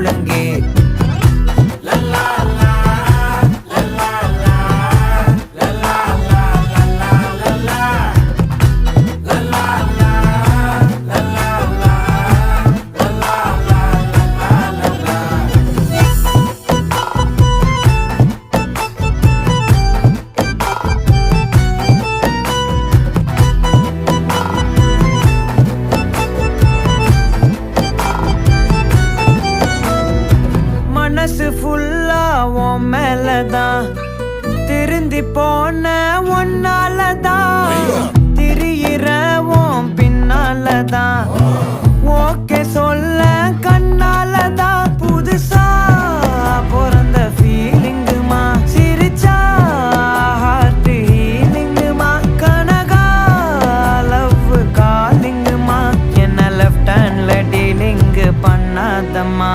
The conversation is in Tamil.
முழங்கே. மனசு ஃபுல்லா உன் மேலதான், திருந்தி போன ஒன்னாலதான், திரியிற உன் பின்னாலதான், ஓகே சொல்ல கண்ணாலதான். புதுசா பிறந்த ஃபீலிங்குமா, சிரிச்சா ஹார்ட் ஹீலிங்குமா, கனகா லவ் காலிங்குமா, என்ன லெஃப்ட் ஹேண்ட்ல டீலிங்கு பண்ணாதம்மா.